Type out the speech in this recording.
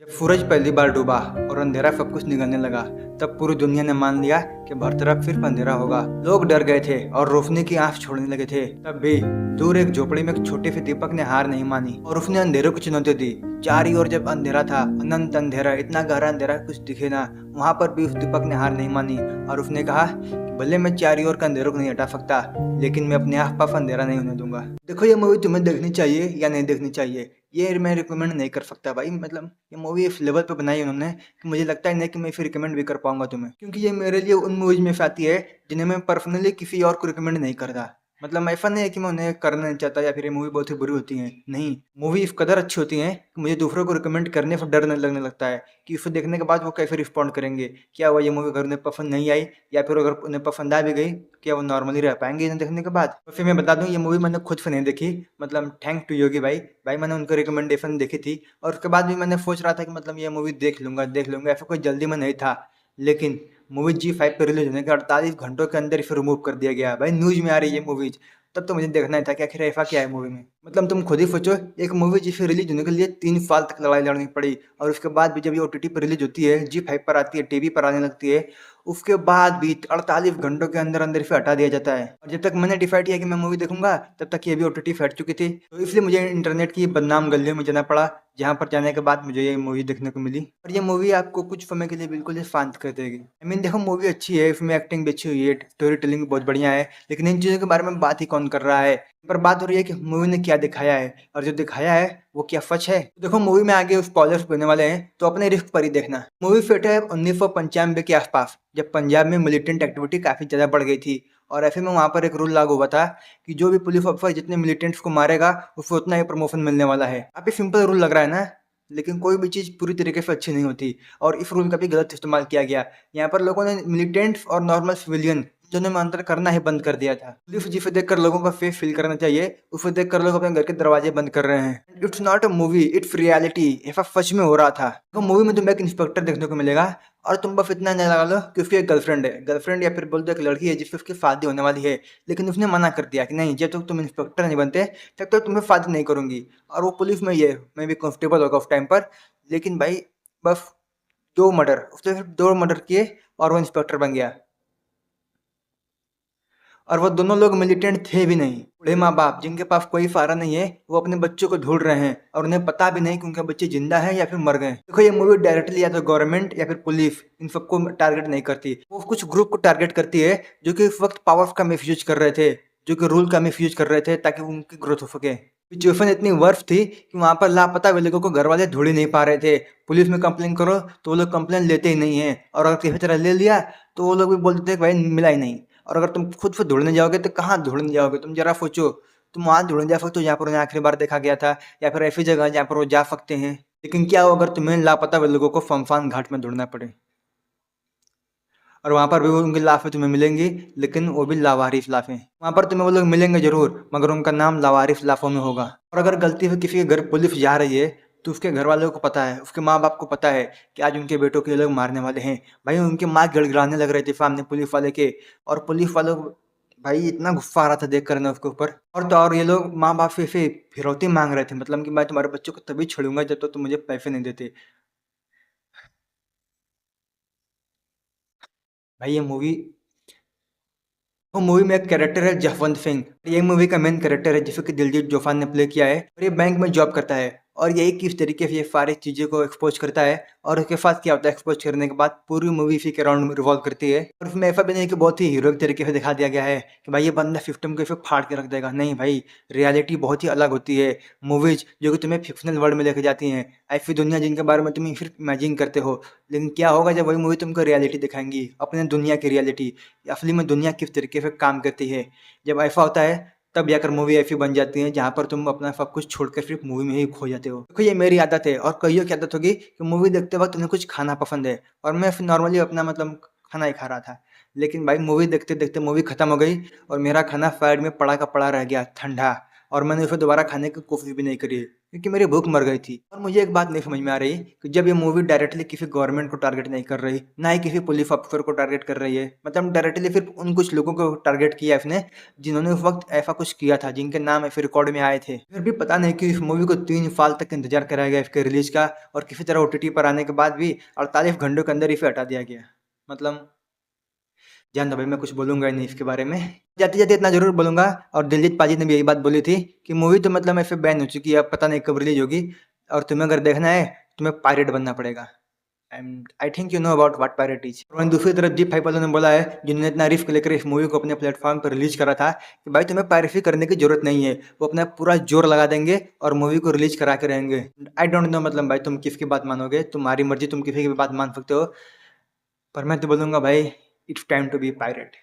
जब सूरज पहली बार डूबा और अंधेरा सब कुछ निकलने लगा, तब पूरी दुनिया ने मान लिया कि हर तरफ सिर्फ अंधेरा होगा। लोग डर गए थे और रोशनी की आंख छोड़ने लगे थे। तब भी दूर एक झोपड़ी में एक छोटे से दीपक ने हार नहीं मानी और उसने अंधेरे को चुनौती दी। चारों ओर जब अंधेरा था, अनंत अंधेरा, इतना गहरा अंधेरा कुछ दिखे ना, वहां पर भी उस दीपक ने हार नहीं मानी और उसने कहा कि भले मैं चारों ओर का अंधेरों को नहीं हटा सकता, लेकिन मैं अपने आस पास अंधेरा नहीं होने दूंगा। देखो, ये मूवी तुम्हें देखनी चाहिए या नहीं देखनी चाहिए, ये मैं रिकमेंड नहीं कर सकता भाई। मतलब ये मूवी इस लेवल पे बनाई है उन्होंने कि मुझे लगता ही नहीं कि मैं इसे रिकमेंड भी कर पाऊंगा तुम्हें, क्योंकि ये मेरे लिए उन मूवीज में से आती है जिन्हें मैं पर्सनली किसी और को रिकमेंड नहीं करता। मतलब ऐसा नहीं है कि मैं उन्हें करना नहीं चाहता या फिर ये मूवी बहुत ही बुरी होती है, नहीं। मूवी इस कदर अच्छी होती है कि मुझे दूसरों को रिकमेंड करने से डर नहीं लगने लगता है कि उसे देखने के बाद वो कैसे रिस्पॉन्ड करेंगे। क्या वो ये मूवी अगर उन्हें पसंद नहीं आई, या फिर अगर उन्हें पसंद आ भी गई, क्या वो नॉर्मली रह पाएंगे इन्हें देखने के बाद। तो फिर मैं बता दूं, ये मूवी मैंने खुद से नहीं देखी। मतलब थैंक टू योगी भाई। मैंने उनका रिकमेंडेशन देखी थी और उसके बाद भी मैंने सोच रहा था कि मतलब ये मूवी देख लूंगा, ऐसा कोई जल्दी में नहीं था। लेकिन मूवी जी5 पे रिलीज होने के 48 घंटों के अंदर इसे रिमूव कर दिया गया भाई। न्यूज में आ रही है ये मूवीज, तब तो मुझे देखना ही था कि आखिर ऐसा क्या है मूवी में। मतलब तुम खुद ही सोचो, एक मूवी जिसे रिलीज होने के लिए 3 साल तक लड़ाई लड़नी पड़ी, और उसके बाद भी जब ये ओटीटी पर रिलीज होती है, जी5 पर आती है, टीवी पर आने लगती है, उसके बाद भी 48 घंटों के अंदर अंदर इसे हटा दिया जाता है। और जब तक मैंने डिसाइड किया कि मैं मूवी देखूंगा, तब तक ये भी ओटीटी हट चुकी थी। तो इसलिए मुझे इंटरनेट की बदनाम गलियों में जाना पड़ा, जहाँ पर जाने के बाद मुझे ये मूवी देखने को मिली। और ये मूवी आपको कुछ समय के लिए बिल्कुल ही शांत कर देगी। देखो, मूवी अच्छी है, इसमें एक्टिंग भी अच्छी हुई है, स्टोरी टेलिंग भी बहुत बढ़िया है, लेकिन इन चीज़ों के बारे में बात ही कौन कर रहा है। पर बात हो रही है कि मूवी ने क्या दिखाया है, और जो दिखाया है वो क्या सच है। देखो, मूवी में आगे स्पॉयलर्स बनने वाले हैं, तो अपने रिस्क पर ही देखना। मूवी सेट है 1995 के आसपास, जब पंजाब में मिलिटेंट एक्टिविटी काफी ज्यादा बढ़ गई थी। और ऐसे में वहां पर एक रूल लागू हुआ था कि जो भी पुलिस ऑफिसर जितने मिलिटेंट्स को मारेगा, उसको उतना ही प्रमोशन मिलने वाला है। काफी सिंपल रूल लग रहा है ना, लेकिन कोई भी चीज पूरी तरीके से अच्छी नहीं होती, और इस रूल का भी गलत इस्तेमाल किया गया। यहाँ पर लोगों ने मिलिटेंट्स और नॉर्मल सिविलियन दोनों में अंतर करना ही बंद कर दिया था। पुलिस जिसे देखकर लोगों का फेस फील करना चाहिए, उसे देखकर लोग अपने घर के दरवाजे बंद कर रहे हैं। It's not a movie, it's reality. ऐसा सच में हो रहा था। तो मूवी में तुम्हें एक इंस्पेक्टर देखने को मिलेगा, और तुम बस इतना नहीं लगा लो कि उसकी एक गर्लफ्रेंड या फिर बोल दो एक लड़की है जिससे उसकी शादी होने वाली है। लेकिन उसने मना कर दिया कि नहीं, जब तक तुम इंस्पेक्टर नहीं बनते तब तक तुम्हें शादी नहीं करूंगी। और वो पुलिस में ये मैं भी कंफर्टेबल होगा उस टाइम पर। लेकिन भाई, बस 2 मर्डर, उसने सिर्फ 2 मर्डर किए और वो इंस्पेक्टर बन गया। और वो दोनों लोग मिलिटेंट थे भी नहीं। बूढ़े माँ बाप जिनके पास कोई सहारा नहीं है, वो अपने बच्चों को ढूंढ रहे हैं, और उन्हें पता भी नहीं कि उनके बच्चे जिंदा हैं या फिर मर गए। देखो, ये मूवी डायरेक्टली या तो गवर्नमेंट या फिर पुलिस इन सबको टारगेट नहीं करती, वो कुछ ग्रुप को टारगेट करती है जो कि उस वक्त पावर्स का मिसयूज कर रहे थे, जो कि रूल का मिसयूज कर रहे थे, ताकि उनकी ग्रोथ हो सके। सिचुएशन इतनी वर्फ थी कि वहां पर लापता हुए लोगों को घर वाले ढूंढ ही नहीं पा रहे थे। पुलिस में कंप्लेन करो तो वो लोग कंप्लेन लेते ही नहीं है, और अगर किसी तरह ले लिया तो वो लोग भी बोलते थे कि भाई मिला ही नहीं। और अगर तुम खुद से ढूंढने जाओगे तो कहाँ ढूंढने जाओगे, तुम जरा सोचो। तुम वहां ढूंढने जा सकते हो जहाँ पर उन्हें आखिरी बार देखा गया था, या फिर ऐसी जगह जहाँ पर वो जा सकते हैं। लेकिन क्या हो अगर तुम्हें लापता हुए लोगों को शमशान घाट में ढूंढना पड़े, और वहां पर भी वो उनकी लाशें तुम्हें मिलेंगी, लेकिन वो भी लावारिस लाशें। वहां पर तुम्हें वो लोग मिलेंगे जरूर, मगर उनका नाम लावारिस लाशों में होगा। और अगर गलती से किसी के घर पुलिस जा रही है, तो उसके घर वालों को पता है, उसके माँ बाप को पता है कि आज उनके बेटों के ये लोग मारने वाले हैं। भाई, उनके माँ गिड़गिड़ाने लग रहे थे सामने पुलिस वाले के। और पुलिस वालों को भाई इतना गुस्सा आ रहा था देख कर ना उसके ऊपर। और तो और ये लोग माँ बाप से ऐसे फिरौती मांग रहे थे, मतलब कि मैं तुम्हारे बच्चों को तभी छोड़ूंगा जब तक तुम मुझे पैसे नहीं देते। भाई, वो मूवी में एक कैरेक्टर है जसवंत सिंह। ये मूवी का मेन कैरेक्टर है जिसको कि दिलजीत दोसांझ ने प्ले किया है, और ये बैंक में जॉब करता है। और यही किस तरीके से ये सारी चीज़ों को एक्सपोज करता है, और उसके साथ क्या होता है एक्सपोज करने के बाद, पूरी मूवी इसी के अराउंड रिवॉल्व करती है। और उसमें ऐसा भी नहीं कि बहुत ही हीरोइक तरीके से दिखा दिया गया है कि भाई ये बंदा सिस्टम को ऐसे फाड़ के रख देगा। नहीं भाई, रियलिटी बहुत ही अलग होती है। मूवीज जो कि तुम्हें फिक्शनल वर्ल्ड में लेके जाती हैं, ऐसी दुनिया जिनके बारे में तुम सिर्फ इमेजिन करते हो, लेकिन क्या होगा जब वही मूवी तुमको रियलिटी दिखाएंगी, अपने दुनिया की रियलिटी, असली में दुनिया किस तरीके से काम करती है। जब ऐसा होता है, तब जाकर मूवी ऐसी बन जाती है जहाँ पर तुम अपना सब कुछ छोड़कर सिर्फ मूवी में ही खो जाते हो। देखो, ये मेरी आदत है, और कईयों की आदत होगी कि मूवी देखते वक्त उन्हें कुछ खाना पसंद है, और मैं नॉर्मली अपना मतलब खाना ही खा रहा था। लेकिन भाई, मूवी देखते देखते मूवी खत्म हो गई, और मेरा खाना साइड में पड़ा का पड़ा रह गया ठंडा। और मैंने उसे दोबारा खाने की कोशिश भी नहीं करी क्योंकि मेरी भूख मर गई थी। और मुझे एक बात नहीं समझ में आ रही कि जब ये मूवी डायरेक्टली किसी गवर्नमेंट को टारगेट नहीं कर रही, ना ही किसी पुलिस ऑफिसर को टारगेट कर रही है, मतलब डायरेक्टली सिर्फ उन कुछ लोगों को टारगेट किया इसने जिन्होंने उस वक्त ऐसा कुछ किया था, जिनके नाम ऐसे रिकॉर्ड में आए थे। फिर भी पता नहीं कि इस मूवी को 3 साल तक इंतजार कराया गया इसके रिलीज का, और किसी तरह OTT पर आने के बाद भी 48 घंटों के अंदर इसे हटा दिया गया। मतलब जान दो भाई, मैं कुछ बोलूंगा ही नहीं इसके बारे में। जाते जाते इतना जरूर बोलूंगा, और दिलजीत पाजी ने भी यही बात बोली थी कि मूवी तो मतलब ऐसे बैन हो चुकी है, अब पता नहीं कब रिलीज होगी, और तुम्हें अगर देखना है तुम्हें पायरेट बनना पड़ेगा। And I think you know about what pirate is. और वहीं दूसरी तरफ जी फाइव वालों ने बोला है, जिन्होंने इतना रिस्क लेकर इस मूवी को अपने प्लेटफॉर्म पर रिलीज करा था, कि भाई तुम्हें पायरेसी करने की जरूरत नहीं है, वो अपना पूरा जोर लगा देंगे और मूवी को रिलीज करा के रहेंगे। आई डोंट नो मतलब भाई तुम किसकी बात मानोगे, तुम्हारी मर्जी, तुम किसी की भी बात मान सकते हो, पर मैं तो बोलूंगा भाई, it's time to be pirate.